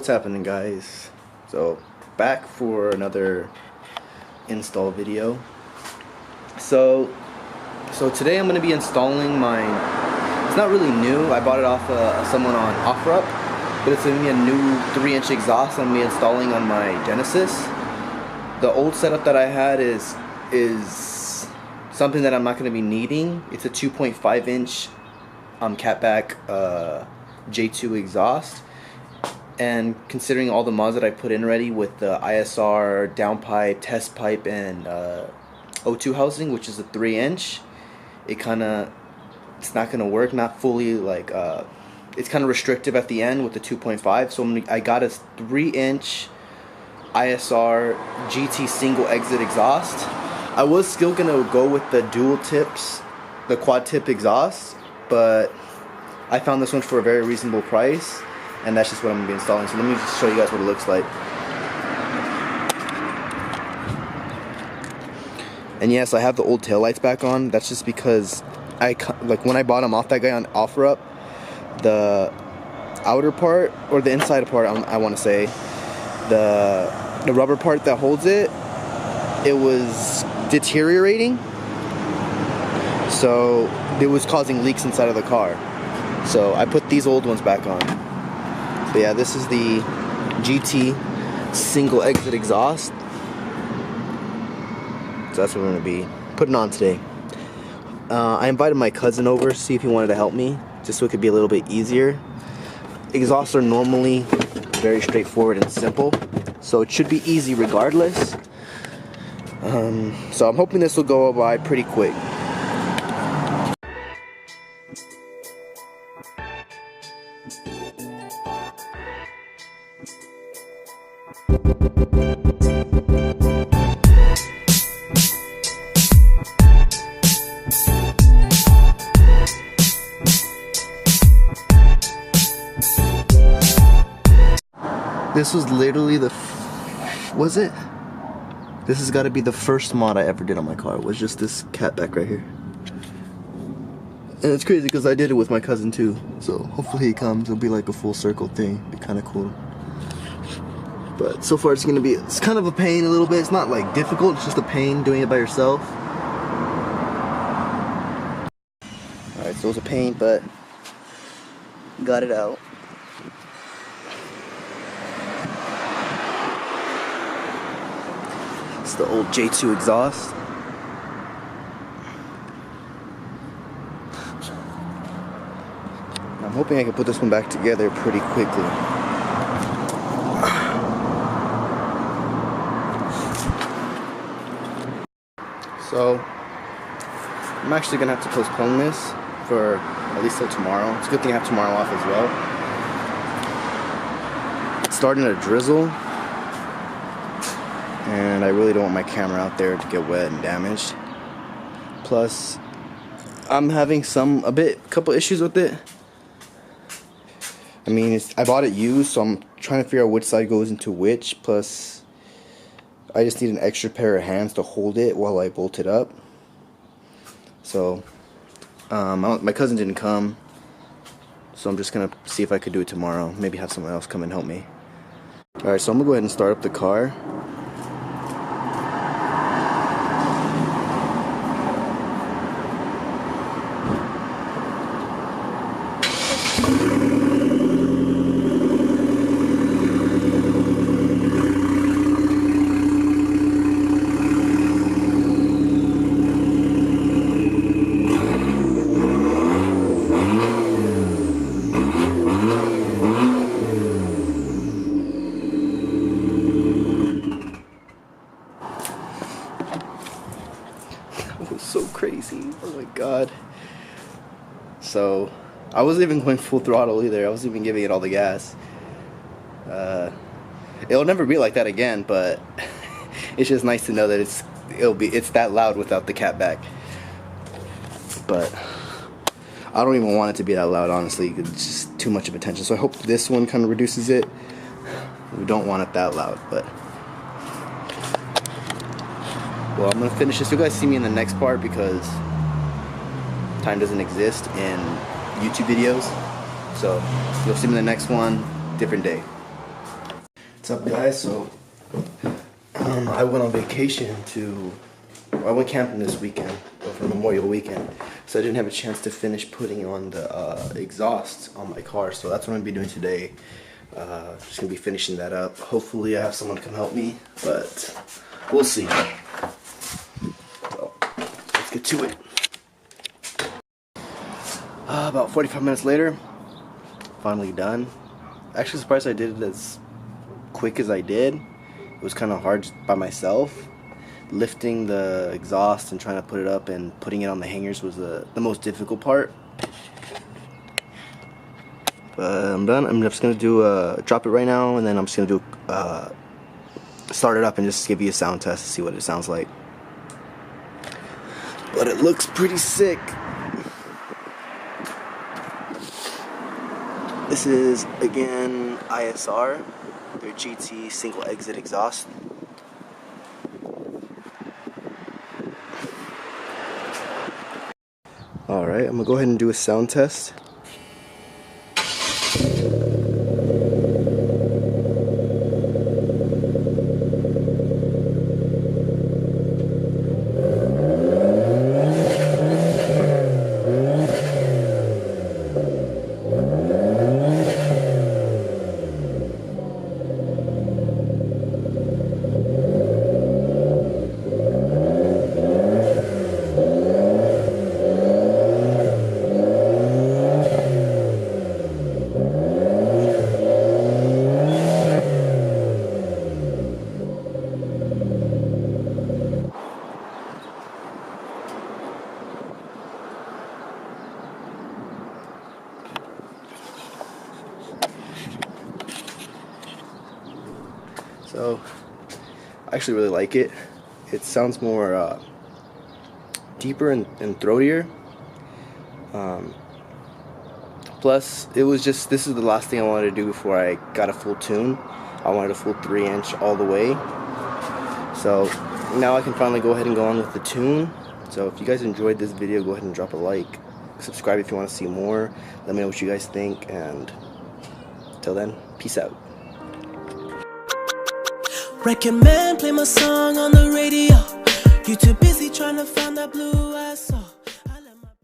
what's happening, guys? So back for another install video. So today I'm going to be installing mine. It's not really new. I bought it off someone on OfferUp, but it's going to be a new 3-inch exhaust I'm going to be installing on my Genesis. The old setup that I had is something that I'm not going to be needing. It's a 2.5-inch catback J2 exhaust. And considering all the mods that I put in already with the ISR, downpipe, test pipe, and O2 housing, which is a 3-inch, it's not gonna work. Not fully, like it's kind of restrictive at the end with the 2.5. So I got a 3-inch ISR GT single exit exhaust. I was still gonna go with the dual tips, the quad tip exhaust, but I found this one for a very reasonable price. And that's just what I'm going to be installing. So let me just show you guys what it looks like. And yes, I have the old taillights back on. That's just because when I bought them off that guy on OfferUp, the outer part, or the inside part, I want to say, the rubber part that holds it, it was deteriorating. So it was causing leaks inside of the car. So I put these old ones back on. But yeah, this is the GT single exit exhaust. So that's what we're going to be putting on today. I invited my cousin over to see if he wanted to help me, just so it could be a little bit easier. Exhausts are normally very straightforward and simple, so it should be easy regardless. So I'm hoping this will go by pretty quick. This was literally this has got to be the first mod I ever did on my car. It was just this catback right here. And it's crazy because I did it with my cousin too. So hopefully he comes. It'll be like a full circle thing. Be kind of cool. But so far it's kind of a pain a little bit. It's not like difficult. It's just a pain doing it by yourself. Alright, so it was a pain, but got it out. It's the old J2 exhaust. I'm hoping I can put this one back together pretty quickly. So I'm actually gonna have to postpone this for at least till tomorrow. It's a good thing I have tomorrow off as well. It's starting to drizzle, and I really don't want my camera out there to get wet and damaged. Plus, I'm having a couple issues with it. I mean, I bought it used, so I'm trying to figure out which side goes into which. Plus, I just need an extra pair of hands to hold it while I bolt it up. So, my cousin didn't come, so I'm just gonna see if I could do it tomorrow. Maybe have someone else come and help me. Alright, so I'm gonna go ahead and start up the car. It was so crazy. Oh my god. So I wasn't even going full throttle either. I wasn't even giving it all the gas. It'll never be like that again, but it's just nice to know that it's that loud without the catback. But I don't even want it to be that loud, honestly. It's just too much of attention. So I hope this one kind of reduces it. We don't want it that loud, but well, I'm gonna finish this. You guys see me in the next part because time doesn't exist in YouTube videos. So you'll see me in the next one, different day. What's up, guys? So I went on vacation I went camping this weekend for Memorial Weekend, so I didn't have a chance to finish putting on the exhaust on my car, so that's what I'm gonna be doing today. Just gonna be finishing that up. Hopefully I have someone come help me, but we'll see. So let's get to it. About 45 minutes later, finally done. Actually surprised I did it as quick as I did. It was kind of hard just by myself. Lifting the exhaust and trying to put it up and putting it on the hangers was the most difficult part. But I'm done. I'm just gonna do drop it right now, and then I'm just gonna do start it up and just give you a sound test to see what it sounds like. But it looks pretty sick. This is again ISR, their GT single exit exhaust. Alright, I'm gonna go ahead and do a sound test. So I actually really like it. It sounds more deeper and throatier. Plus, it was just, this is the last thing I wanted to do before I got a full tune. I wanted a full 3-inch all the way. So now I can finally go ahead and go on with the tune. So if you guys enjoyed this video, go ahead and drop a like. Subscribe if you want to see more. Let me know what you guys think, and till then, peace out. Reckon man, play my song on the radio. You too busy trying to find that blue ass song.